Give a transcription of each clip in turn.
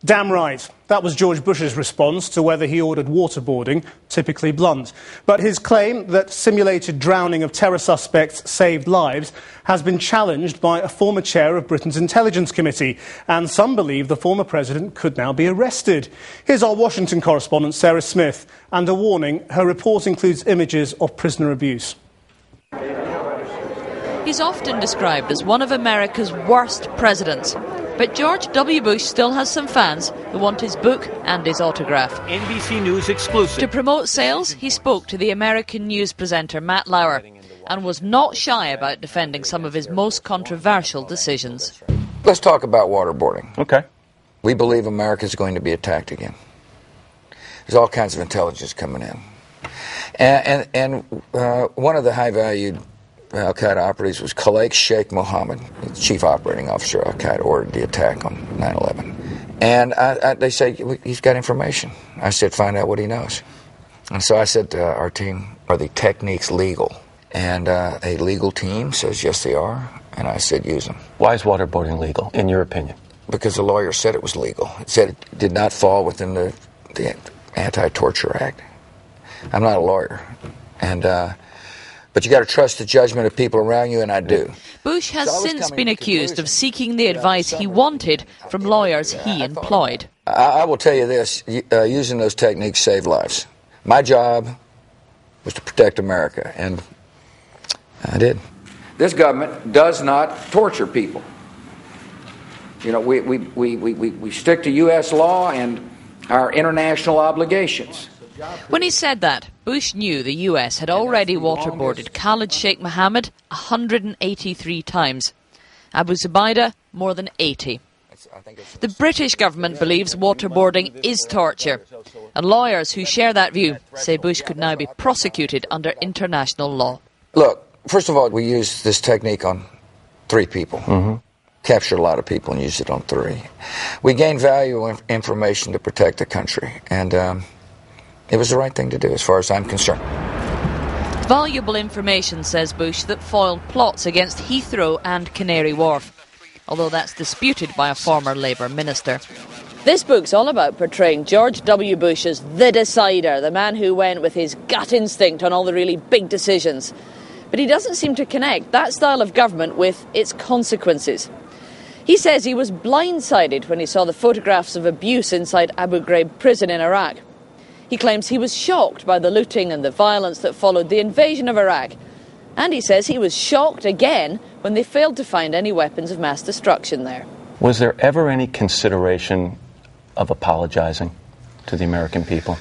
Damn right. That was George Bush's response to whether he ordered waterboarding, typically blunt. But his claim that simulated drowning of terror suspects saved lives has been challenged by a former chair of Britain's Intelligence Committee, and some believe the former president could now be arrested. Here's our Washington correspondent Sarah Smith, and a warning: her report includes images of prisoner abuse. He's often described as one of America's worst presidents. But George W. Bush still has some fans who want his book and his autograph. NBC News exclusive. To promote sales, he spoke to the American news presenter Matt Lauer and was not shy about defending some of his most controversial decisions. Let's talk about waterboarding. Okay. We believe America's going to be attacked again. There's all kinds of intelligence coming in. And one of the high-valued al-Qaeda operatives was Khalid Sheikh Mohammed, the chief operating officer of al-Qaeda, ordered the attack on 9/11. And they say, he's got information. I said, find out what he knows. And so I said to our team, are the techniques legal? And a legal team says, yes, they are. And I said, use them. Why is waterboarding legal, in your opinion? Because the lawyer said it was legal. It said it did not fall within the Anti-Torture Act. I'm not a lawyer. But you got to trust the judgment of people around you, and I do. Bush has since been accused of seeking the advice he wanted from lawyers he employed. I will tell you this, using those techniques saved lives. My job was to protect America, and I did. This government does not torture people. You know, we stick to U.S. law and our international obligations. When he said that, Bush knew the US had already waterboarded Khalid Sheikh Mohammed 183 times. Abu Zubaydah more than 80. The British government believes waterboarding is torture, and lawyers who share that view say Bush could now be prosecuted under international law. Look, first of all, we used this technique on 3 people. Captured a lot of people and used it on 3. We gained valuable information to protect the country, and it was the right thing to do as far as I'm concerned. Valuable information, says Bush, that foiled plots against Heathrow and Canary Wharf, although that's disputed by a former Labour minister. This book's all about portraying George W. Bush as the decider, the man who went with his gut instinct on all the really big decisions. But he doesn't seem to connect that style of government with its consequences. He says he was blindsided when he saw the photographs of abuse inside Abu Ghraib prison in Iraq. He claims he was shocked by the looting and the violence that followed the invasion of Iraq. And he says he was shocked again when they failed to find any weapons of mass destruction there. Was there ever any consideration of apologizing to the American people?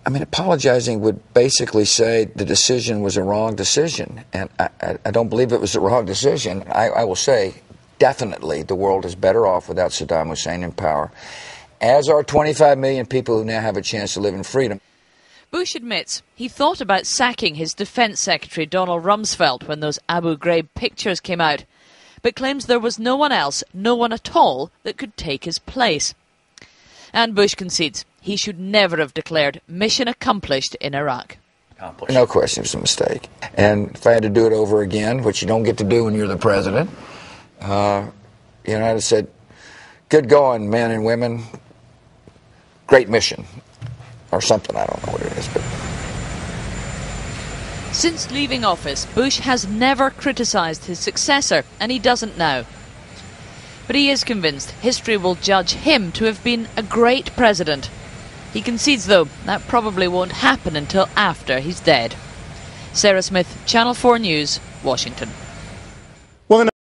I mean, apologizing would basically say the decision was a wrong decision. And I don't believe it was a wrong decision. I will say, definitely, the world is better off without Saddam Hussein in power, as are 25 million people who now have a chance to live in freedom. Bush admits he thought about sacking his Defence Secretary Donald Rumsfeld when those Abu Ghraib pictures came out, but claims there was no one else, no one at all, that could take his place. And Bush concedes he should never have declared mission accomplished in Iraq. No question it was a mistake. And if I had to do it over again, which you don't get to do when you're the president, I'd have said, good going, men and women. Great mission, or something, I don't know what it is. But since leaving office, Bush has never criticised his successor, and he doesn't now. But he is convinced history will judge him to have been a great president. He concedes, though, that probably won't happen until after he's dead. Sarah Smith, Channel 4 News, Washington.